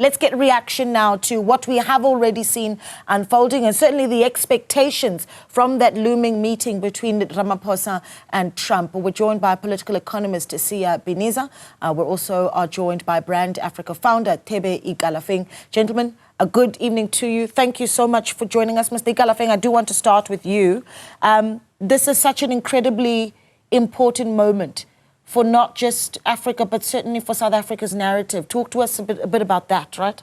Let's get reaction now to what we have already seen unfolding, and certainly the expectations from that looming meeting between Ramaphosa and Trump. We're joined by political economist Siya Beniza. We're also joined by Brand Africa founder Thebe Ikalafeng. Gentlemen, a good evening to you. Thank you so much for joining us. Mr. Ikalafeng, I do want to start with you. This is such an incredibly important moment for not just Africa, but certainly for South Africa's narrative. Talk to us a bit about that, right?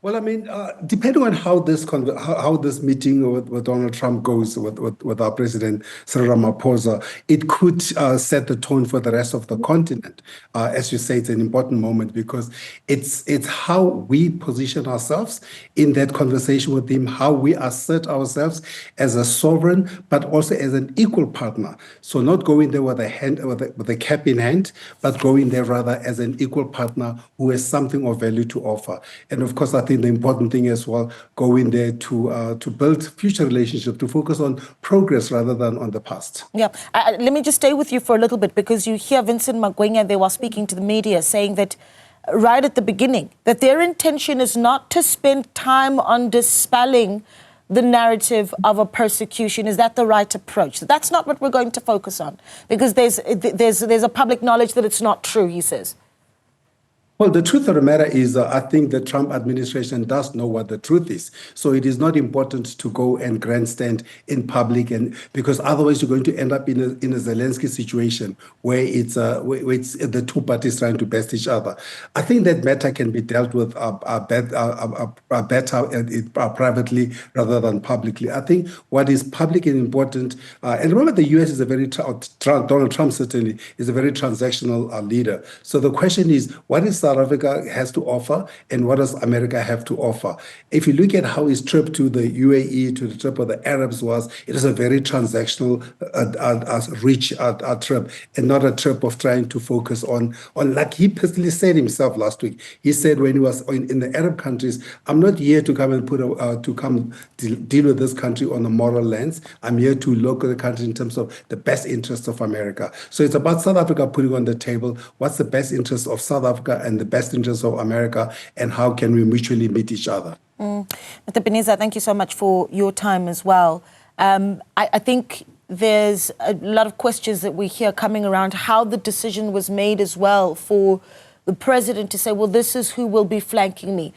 Well, I mean, depending on how this meeting with Donald Trump goes with our president, Cyril Ramaphosa, it could set the tone for the rest of the continent. As you say, it's an important moment because it's how we position ourselves in that conversation with him, how we assert ourselves as a sovereign, but also as an equal partner. So not going there with a cap in hand, but going there rather as an equal partner who has something of value to offer. And of course, I think the important thing as well, going there to build future relationships, to focus on progress rather than on the past. Yeah, let me just stay with you for a little bit, because you hear Vincent Magwenya, they were speaking to the media, saying that right at the beginning, that their intention is not to spend time on dispelling the narrative of a persecution. Is that the right approach? That's not what we're going to focus on, because there's a public knowledge that it's not true, he says. Well, the truth of the matter is, I think the Trump administration does know what the truth is. So it is not important to go and grandstand in public, and because otherwise you're going to end up in a Zelenskyy situation where it's the two parties trying to best each other. I think that matter can be dealt with better privately rather than publicly. I think what is public and important, and remember the U.S. is a very, Donald Trump certainly is a very transactional leader. So the question is, what is South Africa has to offer, and what does America have to offer? If you look at how his trip to the UAE, to the trip of the Arabs was, it is a very transactional, rich trip, and not a trip of trying to focus on like he personally said himself last week. He said when he was in the Arab countries, I'm not here to come and deal with this country on a moral lens. I'm here to look at the country in terms of the best interests of America. So it's about South Africa putting on the table what's the best interest of South Africa and the best interests of America, and how can we mutually meet each other. Mr. Beniza, thank you so much for your time as well. I think there's a lot of questions that we hear coming around how the decision was made as well for the president to say, well, this is who will be flanking me.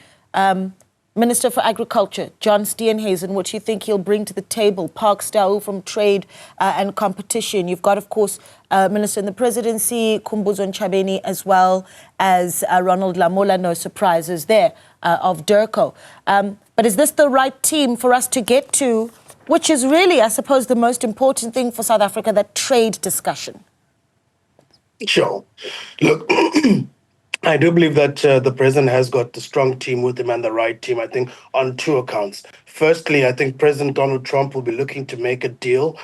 Minister for Agriculture, John Steenhuisen, what you think he'll bring to the table, Park Stau from Trade and Competition. You've got, of course, Minister in the Presidency, Khumbudzo Ntshavheni, as well as Ronald Lamola, no surprises there, of DIRCO. But is this the right team for us to get to, which is really, I suppose, the most important thing for South Africa, that trade discussion? Sure. Look, I do believe that the president has got the strong team with him and the right team, I think, on two accounts. Firstly, I think President Donald Trump will be looking to make a deal.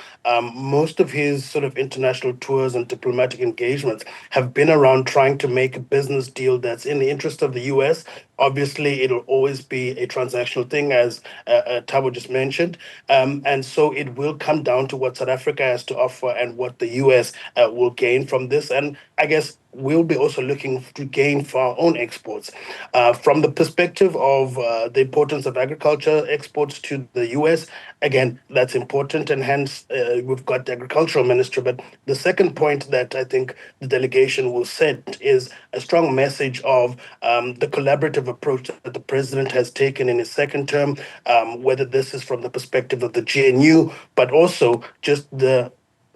Most of his sort of international tours and diplomatic engagements have been around trying to make a business deal that's in the interest of the U.S. Obviously, it'll always be a transactional thing, as Thabo just mentioned. And so it will come down to what South Africa has to offer and what the U.S. Will gain from this. And I guess we'll be also looking to gain for our own exports. From the perspective of the importance of agriculture exports to the U.S., again, that's important, and hence we've got the agricultural minister. But the second point that I think the delegation will set is a strong message of the collaborative approach that the president has taken in his second term, whether this is from the perspective of the GNU, but also just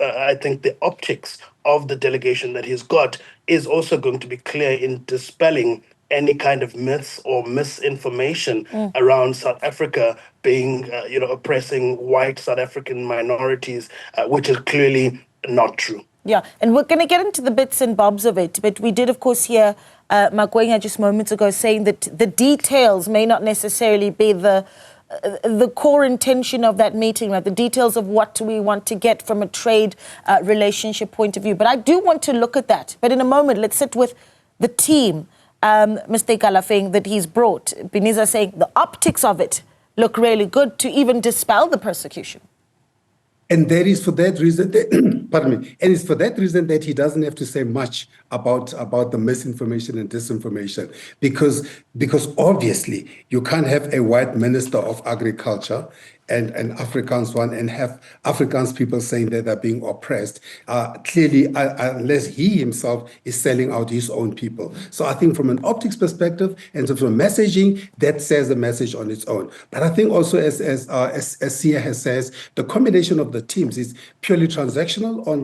I think the optics of the delegation that he's got is also going to be clear in dispelling any kind of myths or misinformation around South Africa being, oppressing white South African minorities, which is clearly not true. Yeah, and we're going to get into the bits and bobs of it, but we did, of course, hear Magwenya just moments ago saying that the details may not necessarily be the core intention of that meeting, right? The details of what we want to get from a trade relationship point of view. But I do want to look at that. But in a moment, let's sit with the team, Mr. Ikalafeng, that he's brought. Beniza saying the optics of it look really good to even dispel the persecution. And that is for that reason, pardon me, and it's for that reason that he doesn't have to say much about the misinformation and disinformation, because obviously you can't have a white minister of agriculture and an Afrikaans one and have Afrikaans people saying that they're being oppressed, clearly, unless he himself is selling out his own people. So I think from an optics perspective and so from messaging, that says the message on its own. But I think also, as Sia has says, the combination of the teams is purely transactional on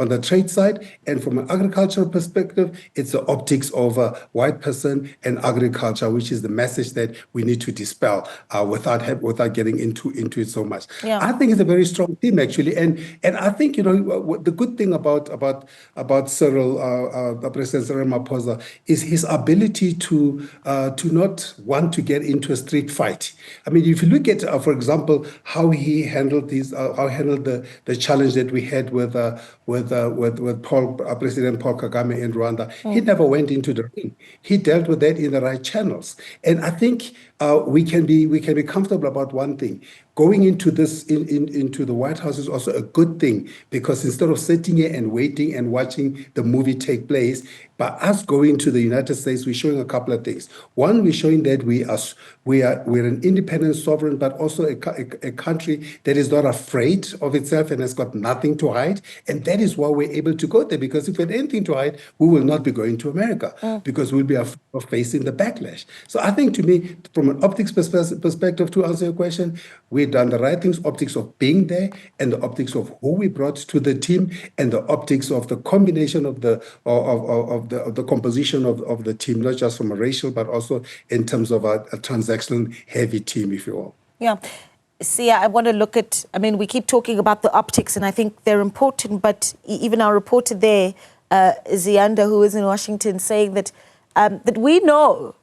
the trade side, and from an agricultural perspective, it's the optics of a white person and agriculture, which is the message that we need to dispel without getting into it so much. Yeah. I think it's a very strong team actually, and I think the good thing about Cyril, President Cyril Ramaphosa, is his ability to not want to get into a street fight. I mean, if you look at, for example, how he handled the challenge that we had with President Paul Kagame in Rwanda, he never went into the ring. He dealt with that in the right channels, and I think we can be comfortable about one thing. Going into this into the White House is also a good thing, because instead of sitting here and waiting and watching the movie take place, by us going to the United States, we're showing a couple of things. One, we're showing that we're an independent sovereign, but also a country that is not afraid of itself and has got nothing to hide. And that is why we're able to go there, because if we had anything to hide, we will not be going to America, because we'll be afraid of facing the backlash. So I think, to me, from an optics perspective, to answer your question, we've done the right things, optics of being there, and the optics of who we brought to the team, and the optics of the combination of the composition of the team, not just from a racial, but also in terms of a transactional heavy team, if you will. Yeah. See, I want to look at, I mean, we keep talking about the optics, and I think they're important, but even our reporter there, Zianda, who is in Washington, saying that we know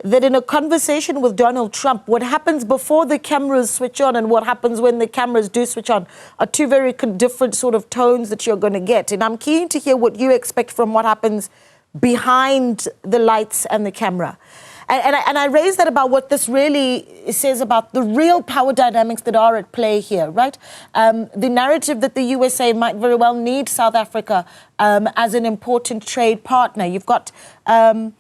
that in a conversation with Donald Trump, what happens before the cameras switch on and what happens when the cameras do switch on are two very different sort of tones that you're going to get. And I'm keen to hear what you expect from what happens behind the lights and the camera. And I raise that about what this really says about the real power dynamics that are at play here, right? The narrative that the USA might very well need South Africa as an important trade partner. You've got... the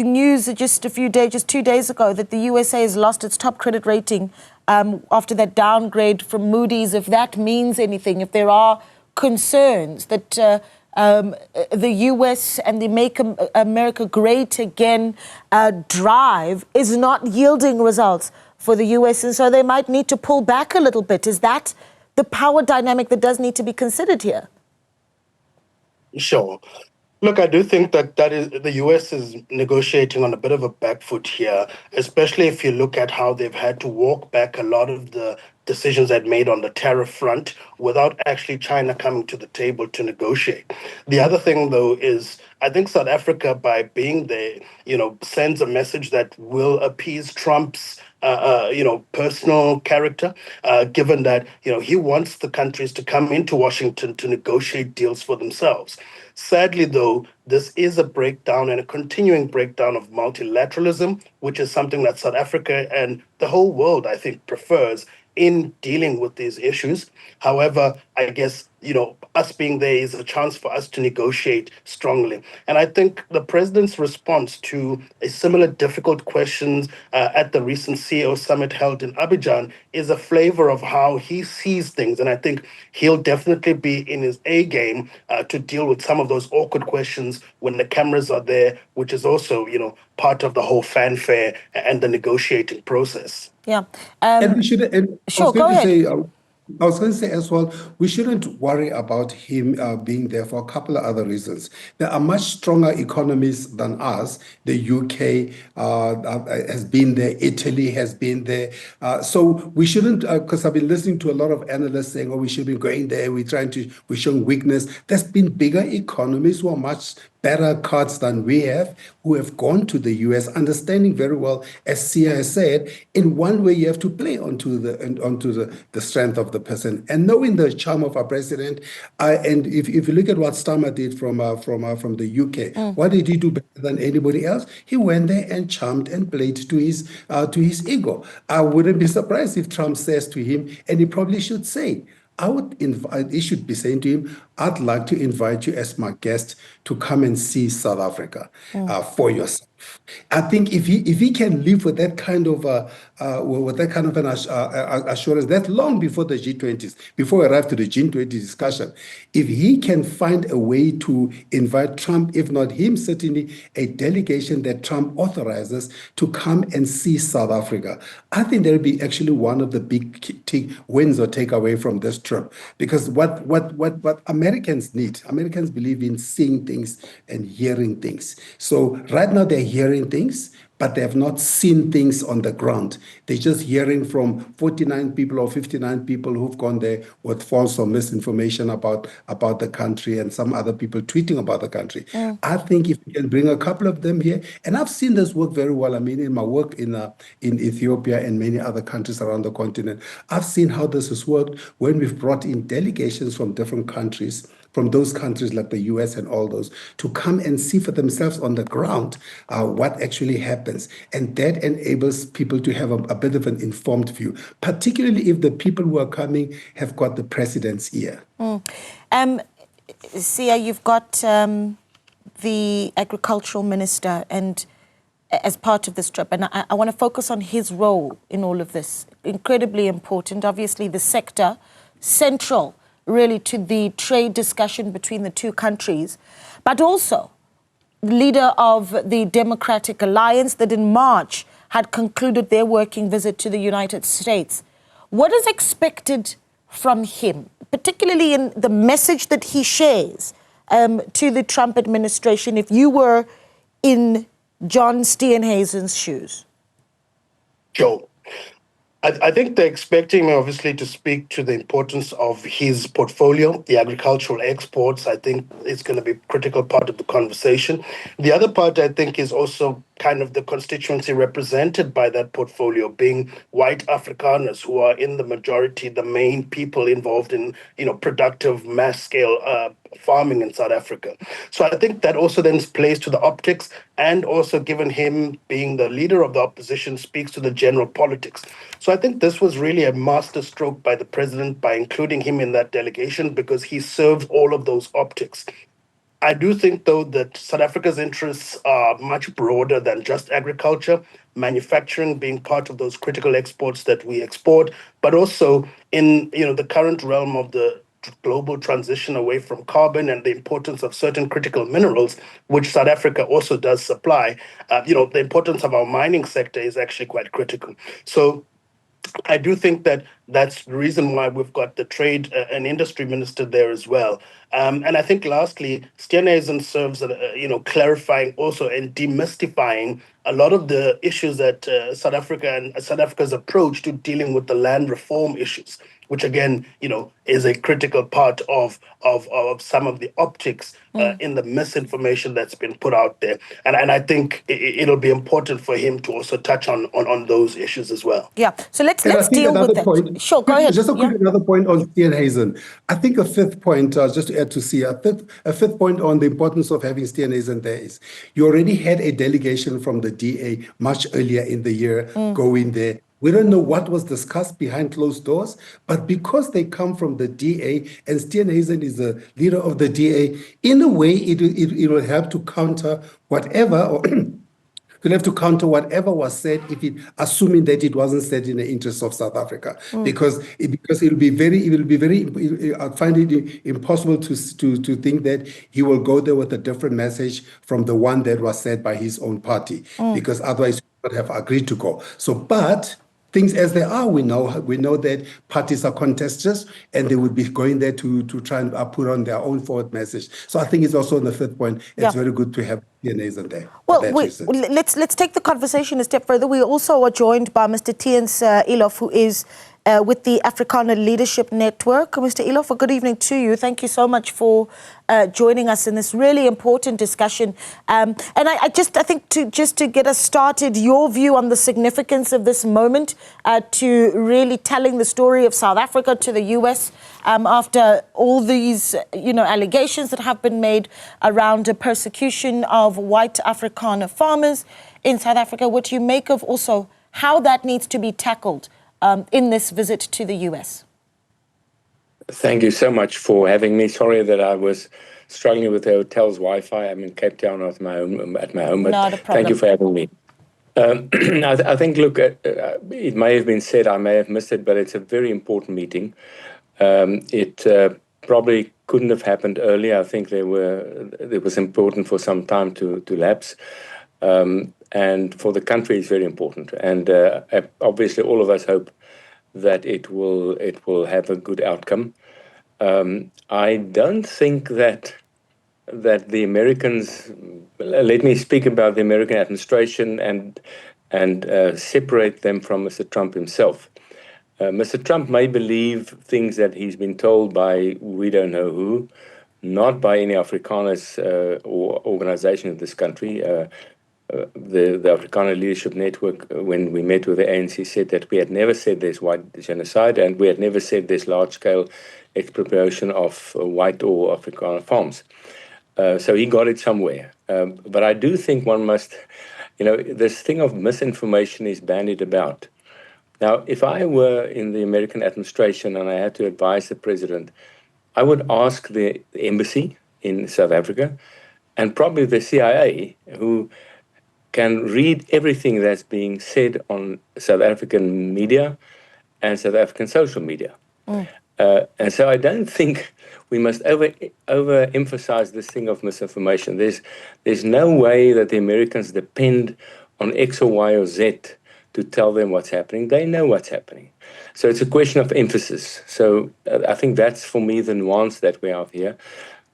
news just 2 days ago that the USA has lost its top credit rating after that downgrade from Moody's. If that means anything, if there are concerns that the US and the Make America Great Again drive is not yielding results for the US, and so they might need to pull back a little bit. Is that the power dynamic that does need to be considered here? Sure. Look, I do think that is the US is negotiating on a bit of a back foot here, especially if you look at how they've had to walk back a lot of the decisions they'd made on the tariff front without actually China coming to the table to negotiate. The other thing, though, is I think South Africa, by being there, sends a message that will appease Trump's personal character, given that, he wants the countries to come into Washington to negotiate deals for themselves. Sadly, though, this is a breakdown and a continuing breakdown of multilateralism, which is something that South Africa and the whole world, I think, prefers in dealing with these issues. However, I guess, us being there is a chance for us to negotiate strongly. And I think the president's response to a similar difficult questions at the recent CEO summit held in Abidjan is a flavor of how he sees things. And I think he'll definitely be in his A game to deal with some of those awkward questions when the cameras are there, which is also, part of the whole fanfare and the negotiating process. Yeah. And we should. And sure, go ahead. I was going to say as well, we shouldn't worry about him being there for a couple of other reasons. There are much stronger economies than us. The UK has been there. Italy has been there. So we shouldn't, because I've been listening to a lot of analysts saying, we should be going there. We're showing weakness. There's been bigger economies who are much better cards than we have, who have gone to the US, understanding very well, as Sia has said, in one way you have to play onto the strength of the person, and knowing the charm of our president. And if you look at what Starmer did from the UK, what did he do better than anybody else? He went there and charmed and played to his ego. I wouldn't be surprised if Trump says to him, and he probably should say, he should be saying to him, I'd like to invite you as my guest to come and see South Africa for yourself. I think if he can live with that kind of an assurance, that's long before the G20s, before we arrive to the G20 discussion. If he can find a way to invite Trump, if not him, certainly a delegation that Trump authorizes to come and see South Africa, I think that'll be actually one of the big wins or takeaway from this trip. Because what Americans need, Americans believe in seeing things and hearing things. So right now they're hearing things, but they have not seen things on the ground. They're just hearing from 49 people or 59 people who've gone there with false or misinformation about the country, and some other people tweeting about the country. I think if we can bring a couple of them here, and I've seen this work very well. I mean, in my work in Ethiopia and many other countries around the continent, I've seen how this has worked when we've brought in delegations from different countries, from those countries like the US and all those, to come and see for themselves on the ground what actually happens. And that enables people to have a bit of an informed view, particularly if the people who are coming have got the president's ear. Sia, you've got the agricultural minister and as part of this trip, and I want to focus on his role in all of this. Incredibly important, obviously the sector, central really to the trade discussion between the two countries, but also leader of the Democratic Alliance that in March had concluded their working visit to the United States. What is expected from him, particularly in the message that he shares to the Trump administration, if you were in John Steenhuisen's shoes? Joe, I think they're expecting me, obviously, to speak to the importance of his portfolio, the agricultural exports. I think it's going to be a critical part of the conversation. The other part, I think, is also kind of the constituency represented by that portfolio, being white Afrikaners who are in the majority, the main people involved in, productive mass-scale farming in South Africa. So I think that also then plays to the optics, and also given him being the leader of the opposition, speaks to the general politics. So I think this was really a master stroke by the president by including him in that delegation, because he serves all of those optics. I do think, though, that South Africa's interests are much broader than just agriculture, manufacturing being part of those critical exports that we export, but also in the current realm of the global transition away from carbon and the importance of certain critical minerals, which South Africa also does supply. The importance of our mining sector is actually quite critical. So I do think that that's the reason why we've got the trade and industry minister there as well. And I think lastly, Steenhuisen serves, clarifying also and demystifying a lot of the issues that South Africa and South Africa's approach to dealing with the land reform issues, which again, is a critical part of some of the optics in the misinformation that's been put out there. And I think it'll be important for him to also touch on those issues as well. Yeah. So let's deal with that. Point, sure, go ahead. Just a quick another point on Steenhuisen. I think a fifth point, just to add to see, a fifth point on the importance of having Steenhuisen there is you already had a delegation from the DA much earlier in the year going there. We don't know what was discussed behind closed doors, but because they come from the DA and Steenhuisen is the leader of the DA, in a way it will help to counter whatever We'll have to counter whatever was said, assuming that it wasn't said in the interest of South Africa, because it will be very. I find it impossible to think that he will go there with a different message from the one that was said by his own party, because otherwise he would have agreed to go. So, but things as they are, we know that parties are contentious and they would be going there to try and put on their own forward message. So I think it's also on the fifth point. It's very good to have DNAs on there. Well, let's take the conversation a step further. We also are joined by Mr. Tiens Elof, who is with the Afrikaner Leadership Network. Mr. Elof, good evening to you. Thank you so much for joining us in this really important discussion. And I think to get us started, your view on the significance of this moment to really telling the story of South Africa to the US after all these, allegations that have been made around the persecution of white Afrikaner farmers in South Africa. What do you make of also how that needs to be tackled in this visit to the US? Thank you so much for having me. Sorry that I was struggling with the hotel's Wi-Fi. I'm in Cape Town at my home, but Not a problem. thank you for having me. I think, look, it may have been said, I may have missed it, but it's a very important meeting. It probably couldn't have happened earlier. I think it was important for some time to lapse. And for the country, it's very important. And obviously, all of us hope that it will have a good outcome. I don't think that the Americans, let me speak about the American administration and separate them from Mr. Trump himself. Mr. Trump may believe things that he's been told by we don't know who, not by any Afrikaners or organization in this country. The Afrikaner Leadership Network, when we met with the ANC, said that we had never said there's white genocide and we had never said there's large-scale expropriation of white or Afrikaner farms. So he got it somewhere. But I do think one must, this thing of misinformation is bandied about. Now, if I were in the American administration and I had to advise the president, I would ask the embassy in South Africa and probably the CIA, who can read everything that's being said on South African media and South African social media. And so I don't think we must overemphasize this thing of misinformation. There's no way that the Americans depend on X or Y or Z to tell them what's happening. They know what's happening. So it's a question of emphasis. So I think that's, for me, the nuance that we have here.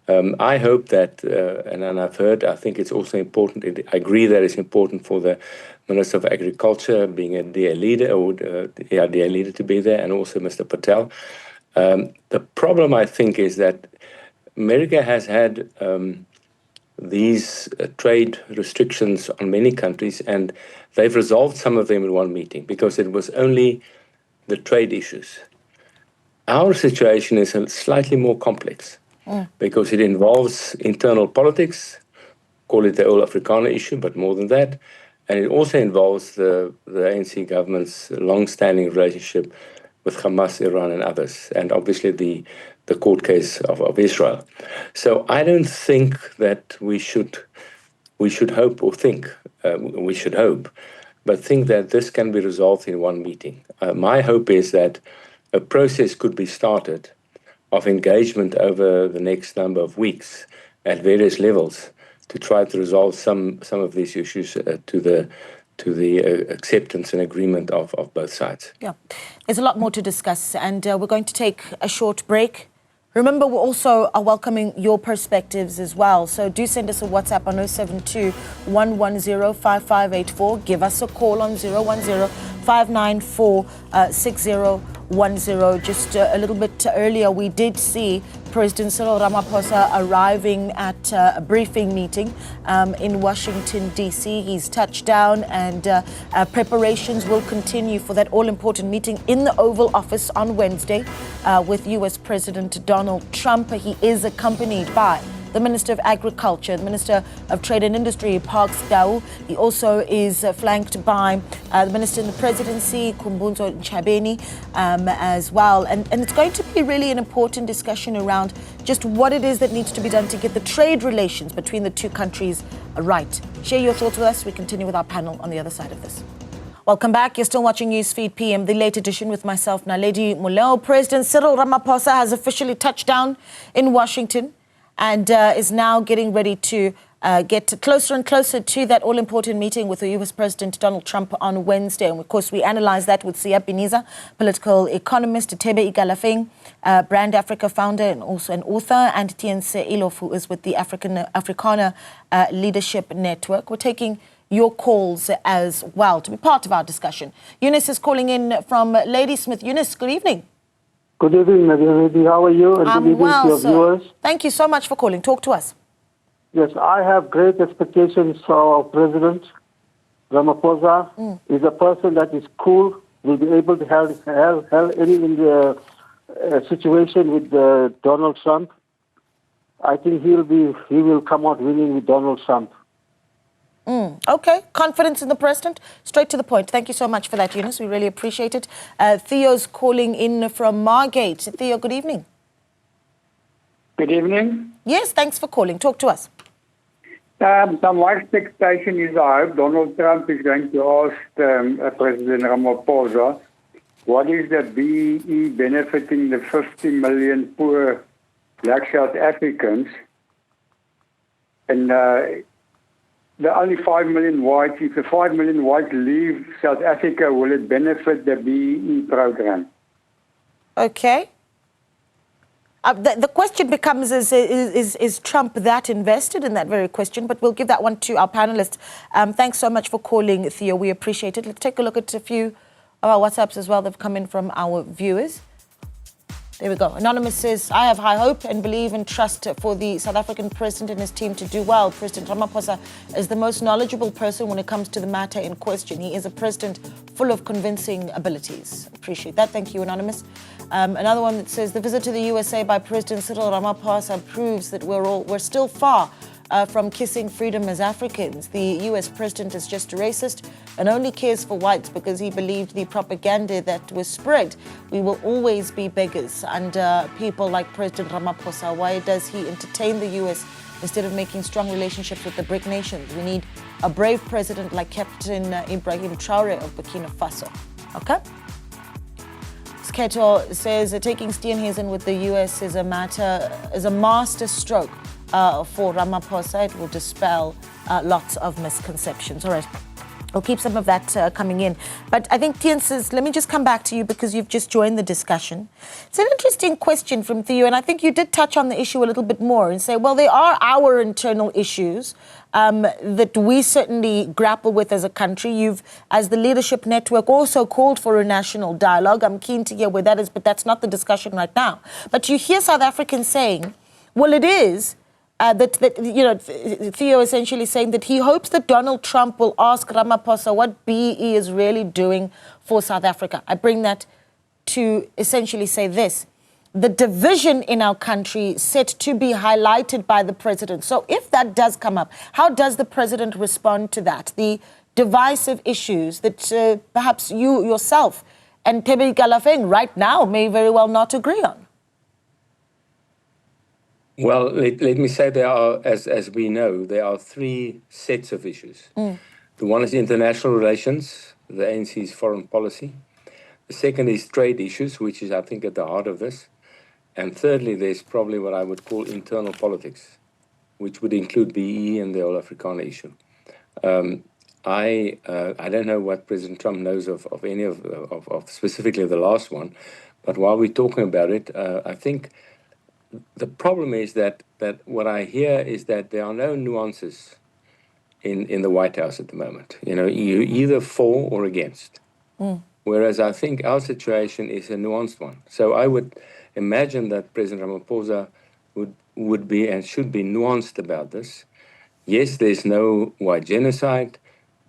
I hope that, and I've heard, I think it's also important, I agree that it's important for the Minister of Agriculture being a DA leader, or DA leader to be there, and also Mr. Patel. The problem, I think, is that America has had these trade restrictions on many countries, and they've resolved some of them in one meeting because it was only the trade issues. Our situation is slightly more complex because it involves internal politics, call it the old Afrikaner issue, but more than that, and it also involves the ANC government's long-standing relationship with Hamas, Iran, and others, and obviously the court case of Israel. So I don't think that we should hope or think, we should hope, but think that this can be resolved in one meeting. My hope is that a process could be started of engagement over the next number of weeks at various levels to try to resolve some of these issues to the acceptance and agreement of both sides. Yeah, there's a lot more to discuss, and we're going to take a short break. Remember, we also are welcoming your perspectives as well. So do send us a WhatsApp on 072-110-5584. Give us a call on 010-594-6010. Just a little bit earlier, we did see President Cyril Ramaphosa arriving at a briefing meeting in Washington, D.C. He's touched down, and preparations will continue for that all-important meeting in the Oval Office on Wednesday with U.S. President Donald Trump. He is accompanied by the Minister of Agriculture, the Minister of Trade and Industry, Parks Dau. He also is flanked by the Minister in the Presidency, Kumbunzo Nchabeni, as well. And it's going to be really an important discussion around just what it is that needs to be done to get the trade relations between the two countries right. Share your thoughts with us. We continue with our panel on the other side of this. Welcome back. You're still watching Newsfeed PM, the late edition with myself, Naledi Muleo. President Cyril Ramaphosa has officially touched down in Washington and is now getting ready to get closer and closer to that all-important meeting with the U.S. President Donald Trump on Wednesday. And of course, we analyze that with Sia Beniza, political economist, Tebe Igalafeng, Brand Africa founder and also an author, and Tiense Ilof, who is with the Afrikaner Leadership Network. We're taking your calls as well to be part of our discussion. Eunice is calling in from Ladysmith. Eunice, good evening. Good evening, Nadia. How are you? And good evening to your viewers. Thank you so much for calling. Talk to us. Yes, I have great expectations for our President. Ramaphosa is a person that is cool, will be able to handle any in the situation with Donald Trump. I think he will come out winning with Donald Trump. Okay, confidence in the president. Straight to the point. Thank you so much for that, Eunice. We really appreciate it. Theo's calling in from Margate. Theo, good evening. Good evening. Yes, thanks for calling. Talk to us. So my expectation is I hope Donald Trump is going to ask President Ramaphosa, what is the BEE benefiting the 50 million poor black South Africans and the only 5 million whites, if the 5 million whites leave South Africa, will it benefit the BEE program? Okay. The question becomes, is Trump that invested in that very question? But we'll give that one to our panelists. Thanks so much for calling, Theo. We appreciate it. Let's take a look at a few of our WhatsApps as well that have come in from our viewers. There we go. Anonymous says, I have high hope and believe and trust for the South African president and his team to do well. President Ramaphosa is the most knowledgeable person when it comes to the matter in question. He is a president full of convincing abilities. Appreciate that. Thank you, Anonymous. Another one that says, the visit to the USA by President Cyril Ramaphosa proves that we're still far from kissing freedom as Africans. The US president is just a racist and only cares for whites because he believed the propaganda that was spread. We will always be beggars under people like President Ramaphosa. Why does he entertain the US instead of making strong relationships with the BRIC nations? We need a brave president like Captain Ibrahim Traore of Burkina Faso. Okay? Sketo says taking Steenhuisen with the US is a master stroke for Ramaphosa. It will dispel lots of misconceptions. All right. We'll keep some of that coming in. But I think Tian says, let me just come back to you because you've just joined the discussion. It's an interesting question from Theo, and I think you did touch on the issue a little bit more and say, well, there are our internal issues that we certainly grapple with as a country. You've, as the Leadership Network, also called for a national dialogue. I'm keen to hear where that is, but that's not the discussion right now. But you hear South Africans saying, well, it is. Theo essentially saying that he hopes that Donald Trump will ask Ramaphosa what BEE is really doing for South Africa. I bring that to essentially say this. The division in our country set to be highlighted by the president. So if that does come up, how does the president respond to that? The divisive issues that perhaps you yourself and Thebe Galafeng right now may very well not agree on. Well, let me say there are, as we know, there are three sets of issues. The one is international relations, the ANC's foreign policy. The second is trade issues, which is, I think, at the heart of this. And thirdly, there's probably what I would call internal politics, which would include BEE and the All Africana issue. I don't know what President Trump knows of any of specifically the last one, but while we're talking about it, I think the problem is that what I hear is that there are no nuances in the White House at the moment. You're either for or against. Whereas I think our situation is a nuanced one. So I would imagine that President Ramaphosa would be and should be nuanced about this. Yes, there's no white genocide,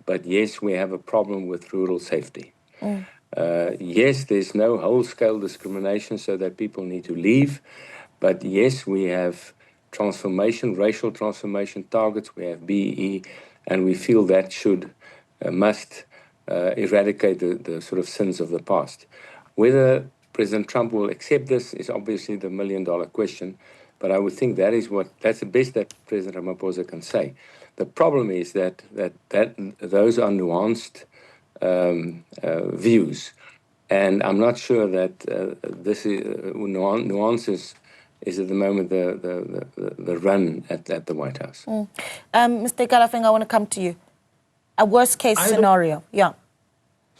but yes, we have a problem with rural safety. Yes, there's no whole-scale discrimination so that people need to leave. But yes, we have transformation, racial transformation targets, we have BEE, and we feel that must eradicate the sort of sins of the past. Whether President Trump will accept this is obviously the million-dollar question, but I would think that's the best that President Ramaphosa can say. The problem is that those are nuanced views, and I'm not sure that this is nuances is at the moment the run at the White House. Mr. Galafeng, I want to come to you. A worst case scenario, yeah.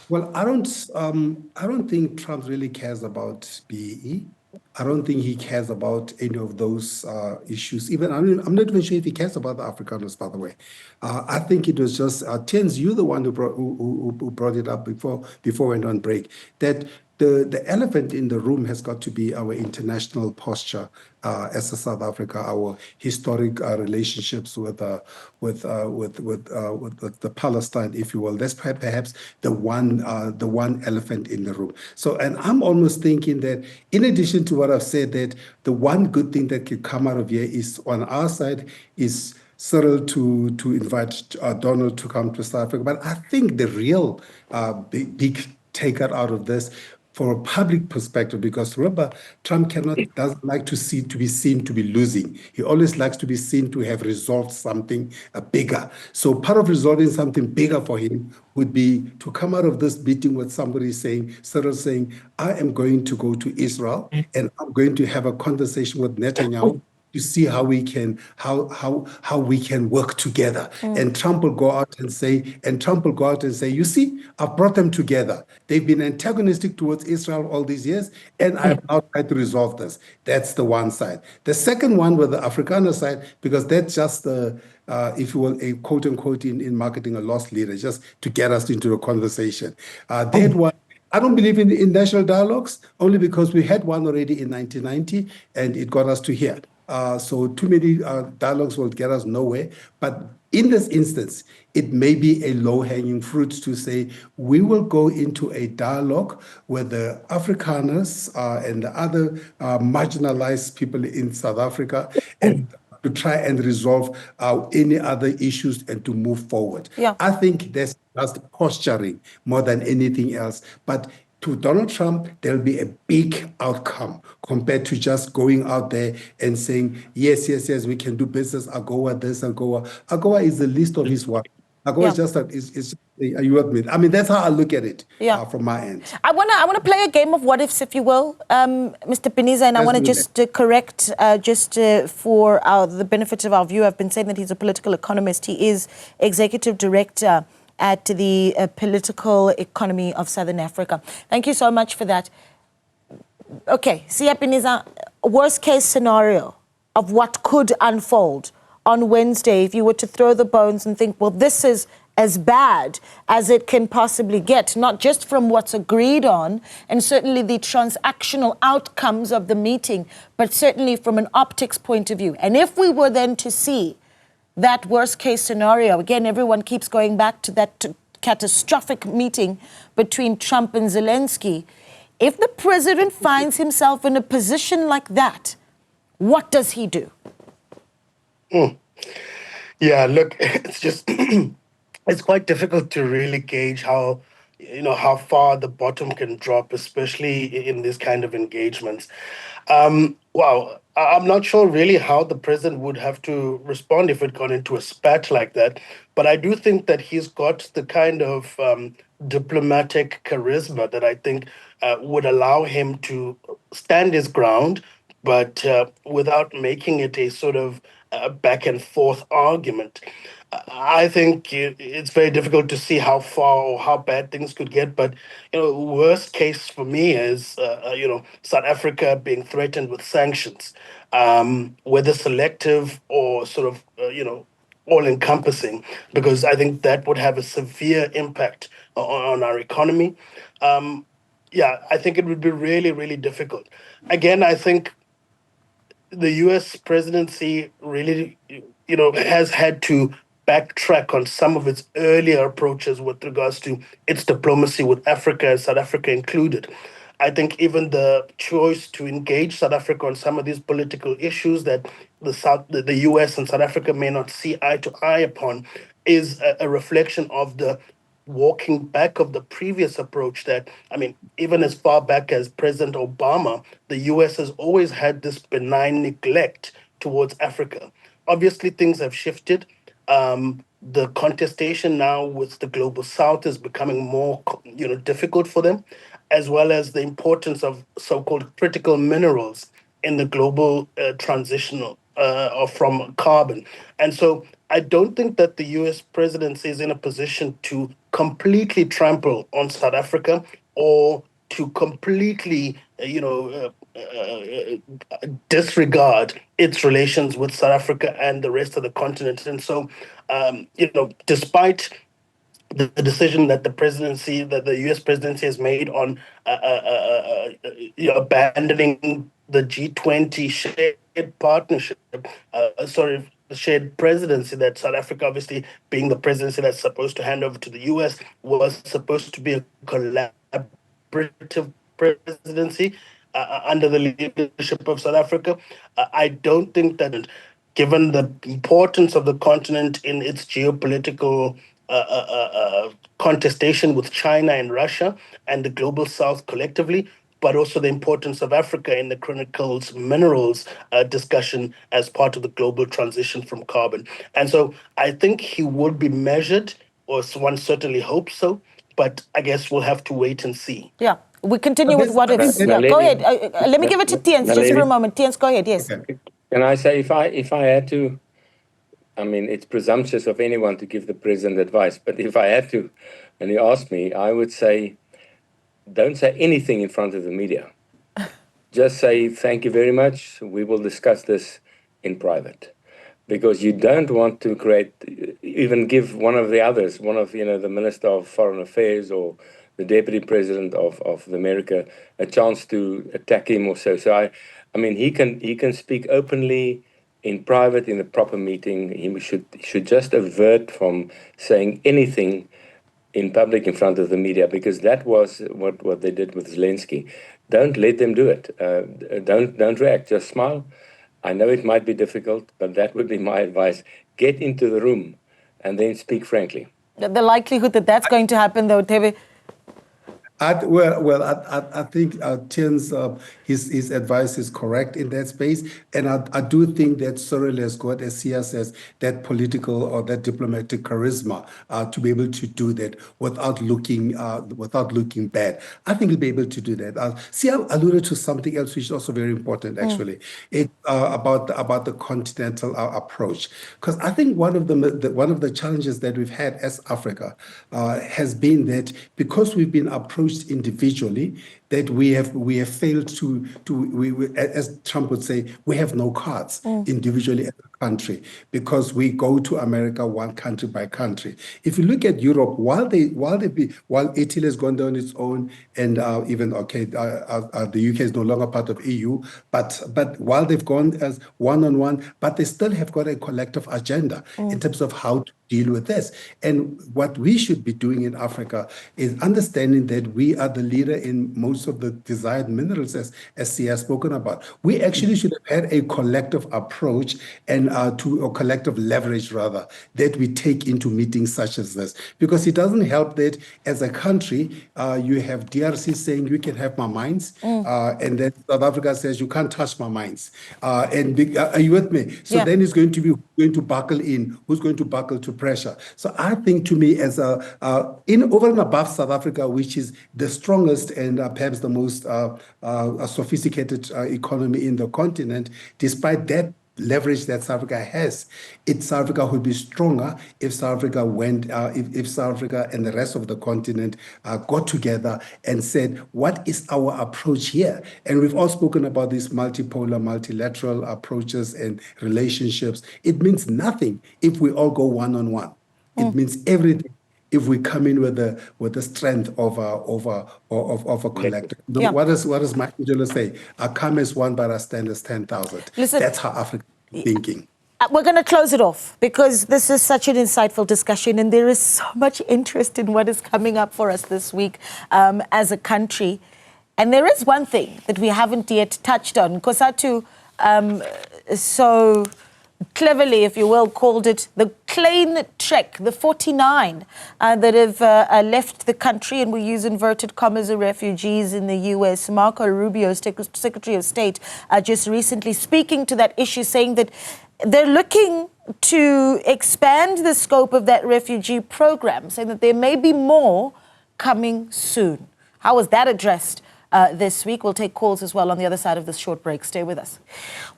Well, I don't think Trump really cares about BEE. I don't think he cares about any of those issues. I'm not even sure if he cares about the Afrikaners, by the way. I think it was just Tiens, you're the one who brought it up before we went on break. That the elephant in the room has got to be our international posture as a South Africa, our historic relationships with the Palestine, if you will. That's perhaps the one elephant in the room. So, and I'm almost thinking that in addition to what I've said, that the one good thing that could come out of here is on our side is Cyril to invite Donald to come to South Africa. But I think the real big takeout out of this, from a public perspective, because remember, Trump doesn't like to be seen to be losing. He always likes to be seen to have resolved something bigger. So part of resolving something bigger for him would be to come out of this meeting with somebody Cyril saying, I am going to go to Israel and I'm going to have a conversation with Netanyahu to see how we can work together. And Trump will go out and say, you see, I've brought them together. They've been antagonistic towards Israel all these years, and I've now tried to resolve this. That's the one side. The second one with the Afrikaner side, because that's just the if you will, a quote unquote in marketing, a lost leader, just to get us into a conversation. That one. I don't believe in national dialogues, only because we had one already in 1990 and it got us to here. So too many dialogues will get us nowhere. But in this instance, it may be a low-hanging fruit to say we will go into a dialogue with the Afrikaners and the other marginalized people in South Africa and to try and resolve any other issues and to move forward. Yeah. I think that's just posturing more than anything else. But to Donald Trump, there'll be a big outcome compared to just going out there and saying, yes, we can do business, AGOA, this, AGOA. AGOA is the least of his work. AGOA is just, are you with me? I mean, that's how I look at it from my end. I wanna play a game of what ifs, if you will, Mr. Piniza, and I want to just correct, for the benefit of our viewer. I've been saying that he's a political economist. He is executive director at the Political Economy of Southern Africa. Thank you so much for that. Okay, Siya Piniza, worst case scenario of what could unfold on Wednesday if you were to throw the bones and think, well, this is as bad as it can possibly get, not just from what's agreed on and certainly the transactional outcomes of the meeting, but certainly from an optics point of view. And if we were then to see that worst case scenario, again, everyone keeps going back to that catastrophic meeting between Trump and Zelenskyy. If the president finds himself in a position like that, what does he do? Yeah, look, it's just, it's quite difficult to really gauge how far the bottom can drop, especially in this kind of engagements. Wow, I'm not sure really how the president would have to respond if it got into a spat like that. But I do think that he's got the kind of diplomatic charisma that I think would allow him to stand his ground, but without making it a sort of back and forth argument. I think it's very difficult to see how far or how bad things could get. But worst case for me is South Africa being threatened with sanctions, whether selective or sort of all-encompassing, because I think that would have a severe impact on our economy. I think it would be really, really difficult. Again, I think the U.S. presidency really, has had to backtrack on some of its earlier approaches with regards to its diplomacy with Africa, South Africa included. I think even the choice to engage South Africa on some of these political issues that the U.S. and South Africa may not see eye to eye upon is a reflection of the walking back of the previous approach that, even as far back as President Obama, the U.S. has always had this benign neglect towards Africa. Obviously, things have shifted. The contestation now with the Global South is becoming more, difficult for them, as well as the importance of so-called critical minerals in the global transitional from carbon. And so I don't think that the U.S. presidency is in a position to completely trample on South Africa or to completely, disregard its relations with South Africa and the rest of the continent. And so, despite the decision that the U.S. presidency has made on abandoning the G20 shared partnership, the shared presidency that South Africa, obviously being the presidency that's supposed to hand over to the U.S., was supposed to be a collaborative presidency under the leadership of South Africa. I don't think that, given the importance of the continent in its geopolitical contestation with China and Russia and the global south collectively, but also the importance of Africa in the critical minerals discussion as part of the global transition from carbon. And so I think he would be measured, or one certainly hopes so, but I guess we'll have to wait and see. Yeah. We continue But with what I ifs. think Yeah, Naledi- go ahead. Let me give it to Tiens just for a Naledi- moment. Tiens, go ahead. Yes. Okay. Can I say, if I had to, I mean, it's presumptuous of anyone to give the president advice, but if I had to, and he asked me, I would say, don't say anything in front of the media. Just say, thank you very much. We will discuss this in private. Because you don't want to even give one of the others, the Minister of Foreign Affairs or the Deputy President of America, a chance to attack him or so. So I mean, he can speak openly in private in a proper meeting. He should just avert from saying anything in public in front of the media, because that was what they did with Zelensky. Don't let them do it. Don't react. Just smile. I know it might be difficult, but that would be my advice. Get into the room and then speak frankly. The likelihood that that's going to happen, though, Tebe. I think Tien's his advice is correct in that space, and I do think that Cyril has got, as Sia says, that political or that diplomatic charisma to be able to do that without looking bad. I think he'll be able to do that. Sia alluded to something else which is also very important. Actually, it's about the continental approach, because I think one of the challenges that we've had as Africa has been that because we've been approached individually, that we have failed to as Trump would say, we have no cards individually as a country, because we go to America one country by country. If you look at Europe, while Italy has gone down its own, and the UK is no longer part of EU, but while they've gone as one-on-one, but they still have got a collective agenda in terms of how to deal with this. And what we should be doing in Africa is understanding that we are the leader in most of the desired minerals, as C has spoken about. We actually should have had a collective approach and a collective leverage, rather, that we take into meetings such as this. Because it doesn't help that as a country, you have DRC saying you can have my mines, and then South Africa says you can't touch my mines. Are you with me? So then it's going to be going to buckle in, who's going to buckle to pressure. So I think, to me, as over and above South Africa, which is the strongest and perhaps the most sophisticated economy in the continent, despite that leverage that South Africa has, South Africa would be stronger if South Africa if South Africa and the rest of the continent got together and said, what is our approach here? And we've all spoken about these multipolar, multilateral approaches and relationships. It means nothing if we all go one-on-one. It means everything if we come in with the strength of a collective. What does Michelangelo say? I come as one, but I stand as 10,000. That's how Africa is thinking. We're going to close it off, because this is such an insightful discussion, and there is so much interest in what is coming up for us this week as a country. And there is one thing that we haven't yet touched on. Kosatu so cleverly, if you will, called it the Klein Trek, the 49 that have left the country, and we use inverted commas, are refugees in the US. Marco Rubio, Secretary of State, just recently speaking to that issue, saying that they're looking to expand the scope of that refugee program, saying that there may be more coming soon. How was that addressed this week? We'll take calls as well on the other side of this short break. Stay with us.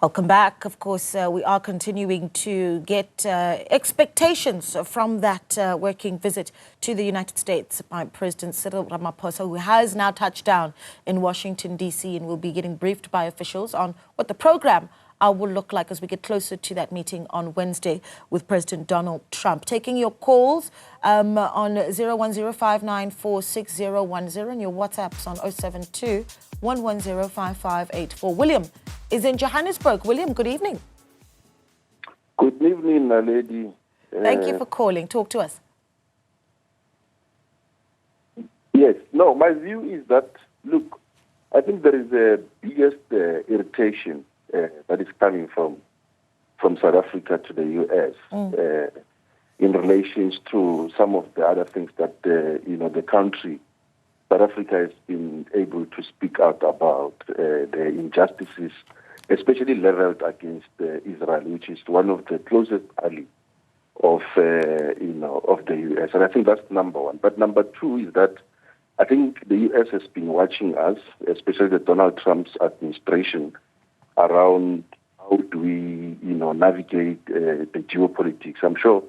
Welcome back. Of course, we are continuing to get expectations from that working visit to the United States by President Cyril Ramaphosa, who has now touched down in Washington, D.C., and will be getting briefed by officials on what the program will look like as we get closer to that meeting on Wednesday with President Donald Trump. Taking your calls on 01059461010 and your WhatsApps on 072-110-5584. William is in Johannesburg. William, good evening. Good evening, lady. Thank you for calling. Talk to us. Yes. No, my view is that, look, I think there is the biggest irritation that is coming from South Africa to the U.S. in relation to some of the other things that the country, South Africa, has been able to speak out about the injustices, especially leveled against Israel, which is one of the closest allies of the U.S. And I think that's number one. But number two is that I think the U.S. has been watching us, especially the Donald Trump's administration, around how do we, navigate the geopolitics. I'm sure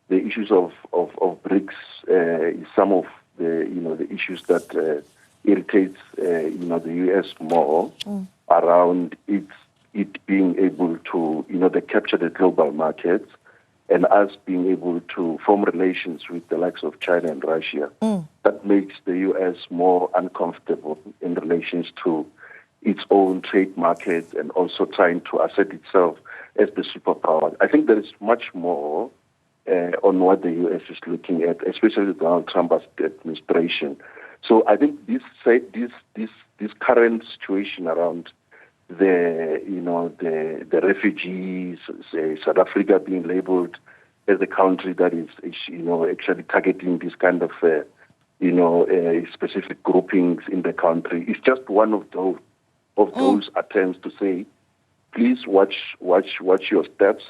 the issues of BRICS is some of the issues that irritates the U.S. more around it being able to they capture the global markets and us being able to form relations with the likes of China and Russia. That makes the U.S. more uncomfortable in relations to its own trade markets and also trying to assert itself as the superpower. I think there is much more on what the U.S. is looking at, especially the Donald Trump administration. So I think this current situation around the refugees, South Africa being labeled as a country that is actually targeting this kind of specific groupings in the country, is just one of those attempts to say, please watch your steps.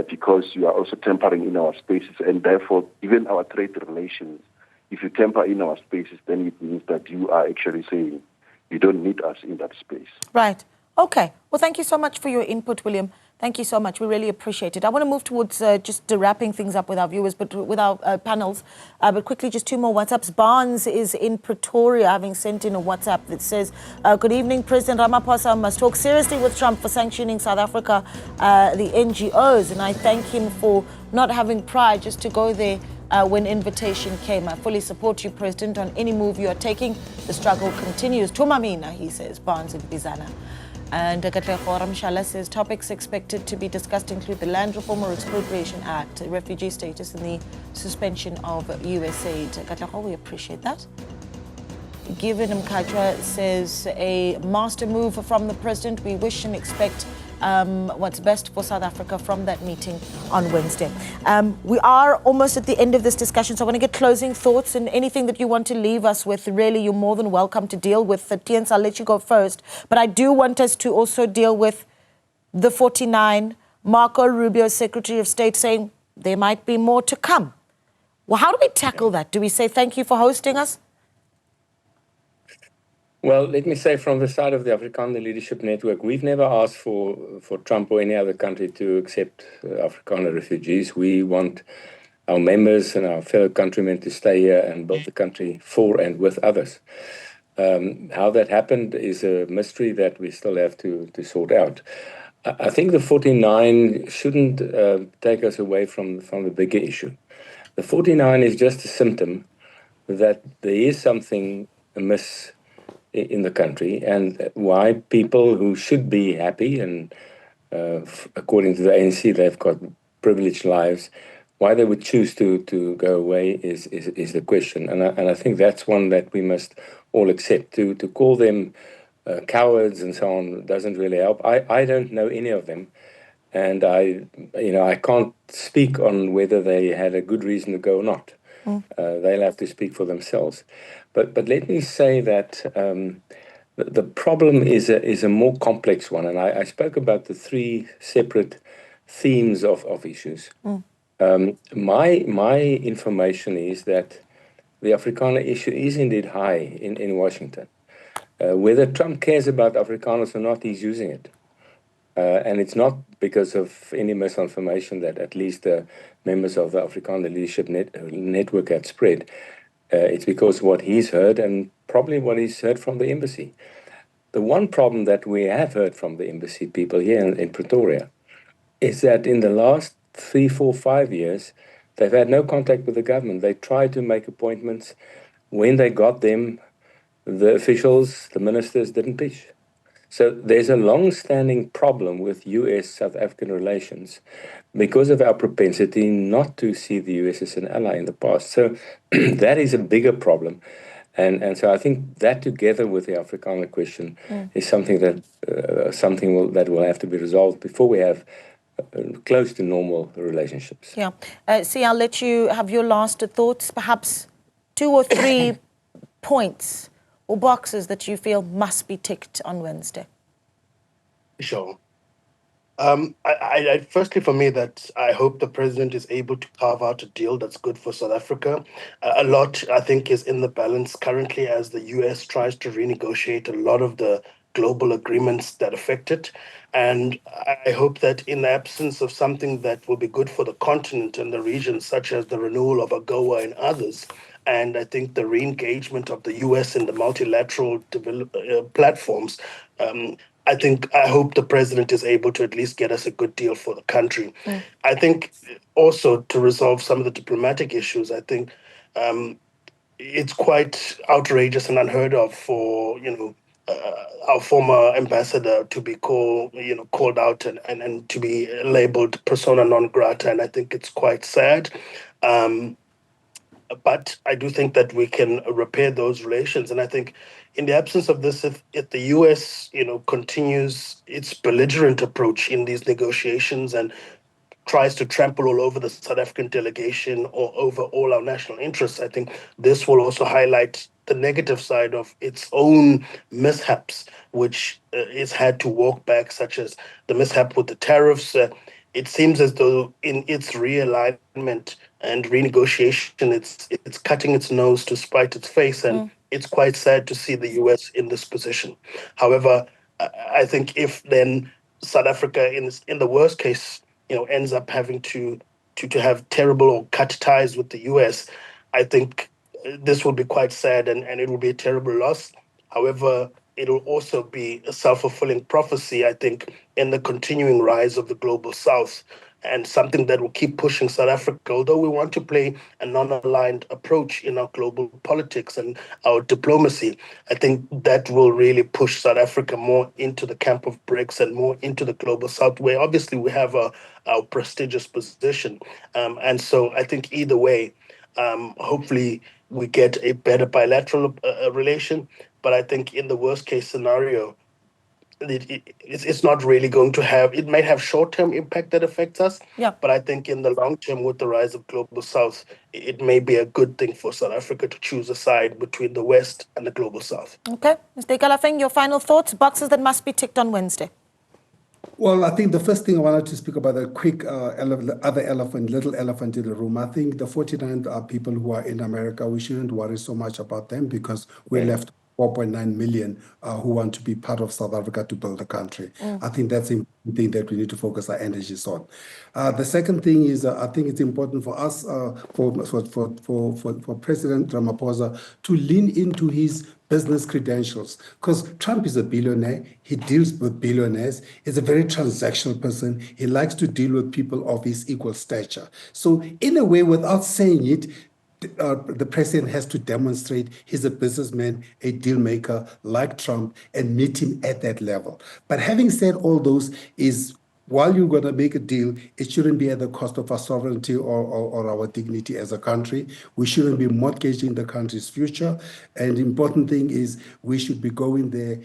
Because you are also tampering in our spaces, and therefore, even our trade relations, if you tamper in our spaces, then it means that you are actually saying you don't need us in that space. Right. Okay. Well, thank you so much for your input, William. Thank you so much. We really appreciate it. I want to move towards just wrapping things up with our viewers, but with our panels. But quickly, just two more WhatsApps. Barnes is in Pretoria, having sent in a WhatsApp that says, good evening, President Ramaphosa must talk seriously with Trump for sanctioning South Africa, the NGOs. And I thank him for not having pride just to go there when invitation came. I fully support you, President, on any move you are taking. The struggle continues. Tumamina, he says, Barnes in Bizana. And Katlego Ramshala says topics expected to be discussed include the Land Reform or Expropriation Act, refugee status, and the suspension of US aid. Katlego, we appreciate that. Given Mkajwa says a master move from the president. We wish and expect what's best for South Africa from that meeting on Wednesday. We are almost at the end of this discussion, so I want to get closing thoughts and anything that you want to leave us with. Really, you're more than welcome to deal with. Tiens, I'll let you go first. But I do want us to also deal with the 49, Marco Rubio, Secretary of State, saying there might be more to come. Well, how do we tackle that? Do we say thank you for hosting us? Well, let me say from the side of the Afrikaner Leadership Network, we've never asked for Trump or any other country to accept Afrikaner refugees. We want our members and our fellow countrymen to stay here and build the country for and with others. How that happened is a mystery that we still have to sort out. I think the 49 shouldn't take us away from the bigger issue. The 49 is just a symptom that there is something amiss in the country, and why people who should be happy and according to the ANC they've got privileged lives, why they would choose to go away is the question, and I think that's one that we must all accept. To call them cowards and so on doesn't really help. I don't know any of them, and I can't speak on whether they had a good reason to go or not. They'll have to speak for themselves. But let me say that the problem is a more complex one, and I spoke about the three separate themes of issues. My information is that the Afrikaner issue is indeed high in Washington. Whether Trump cares about Afrikaners or not, he's using it. And it's not because of any misinformation that at least the members of the Afrikaner Leadership Network had spread. It's because what he's heard and probably what he's heard from the embassy. The one problem that we have heard from the embassy people here in Pretoria is that in the last 3, 4, 5 years, they've had no contact with the government. They tried to make appointments. When they got them, the officials, the ministers didn't pitch. So there's a long-standing problem with U.S.-South African relations because of our propensity not to see the U.S. as an ally in the past. So that is a bigger problem. And so I think that together with the Afrikaner question is something that will have to be resolved before we have close to normal relationships. Yeah. See, I'll let you have your last thoughts, perhaps 2 or 3 points or boxes that you feel must be ticked on Wednesday. Sure. Firstly, for me, that I hope the president is able to carve out a deal that's good for South Africa. A lot, I think, is in the balance currently as the US tries to renegotiate a lot of the global agreements that affect it. And I hope that in the absence of something that will be good for the continent and the region, such as the renewal of AGOA and others, and I think the re-engagement of the US in the multilateral platforms, I hope the president is able to at least get us a good deal for the country. I think also to resolve some of the diplomatic issues, I think it's quite outrageous and unheard of for, our former ambassador to be called out and to be labeled persona non grata. And I think it's quite sad. But I do think that we can repair those relations. And I think in the absence of this, if the US, continues its belligerent approach in these negotiations and tries to trample all over the South African delegation or over all our national interests, I think this will also highlight the negative side of its own mishaps, which it's had to walk back, such as the mishap with the tariffs. It seems as though in its realignment and renegotiation, it's cutting its nose to spite its face, and it's quite sad to see the US in this position. However, I think if then South Africa, in the worst case, ends up having to have terrible or cut ties with the US, I think this will be quite sad and it will be a terrible loss. However, it will also be a self-fulfilling prophecy, I think, in the continuing rise of the global South, and something that will keep pushing South Africa. Although we want to play a non-aligned approach in our global politics and our diplomacy, I think that will really push South Africa more into the camp of BRICS and more into the global South, where obviously we have our prestigious position. And so I think either way, hopefully we get a better bilateral relation. But I think in the worst case scenario, it's not really going to have, it might have short-term impact that affects us. Yeah. But I think in the long term, with the rise of global South, it may be a good thing for South Africa to choose a side between the West and the global South. Okay. Mr. Galafeng, your final thoughts, boxes that must be ticked on Wednesday. Well, I think the first thing I wanted to speak about, the quick little elephant in the room. I think the 49 people who are in America, we shouldn't worry so much about them because we're left 4.9 million who want to be part of South Africa to build the country. I think that's the thing that we need to focus our energies on. The second thing is, I think it's important for us, for President Ramaphosa to lean into his business credentials, because Trump is a billionaire. He deals with billionaires. He's a very transactional person. He likes to deal with people of his equal stature. So in a way, without saying it, the president has to demonstrate he's a businessman, a deal maker like Trump, and meet him at that level. But having said all those, is while you're going to make a deal, it shouldn't be at the cost of our sovereignty or our dignity as a country. We shouldn't be mortgaging the country's future. And the important thing is we should be going there.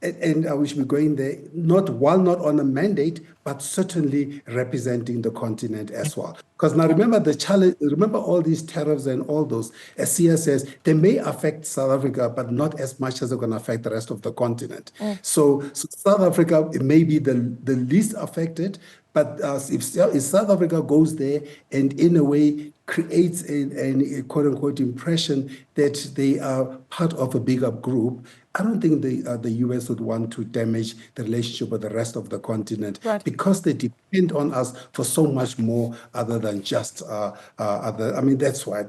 And we should be going there, not on a mandate, but certainly representing the continent as well. Because now remember all these tariffs and all those, as Sia says, they may affect South Africa, but not as much as they're going to affect the rest of the continent. So South Africa, it may be the least affected, but if South Africa goes there and in a way creates a quote-unquote impression that they are part of a bigger group, I don't think the US would want to damage the relationship with the rest of the continent, because they depend on us for so much more other than just other. I mean, that's why.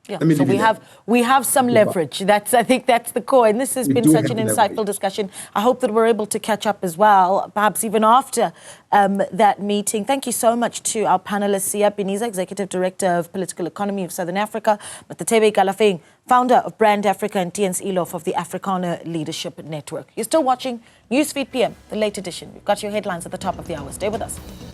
Yeah, so we have some leverage. I think that's the core. And this has been such an insightful discussion. I hope that we're able to catch up as well, perhaps even after that meeting. Thank you so much to our panelists, Sia Beniza, Executive Director of Political Economy of Southern Africa, Mr. Galafeng, founder of Brand Africa, and Tiens Elof of the Afrikaner Leadership Network. You're still watching Newsfeed PM, the late edition. We've got your headlines at the top of the hour. Stay with us.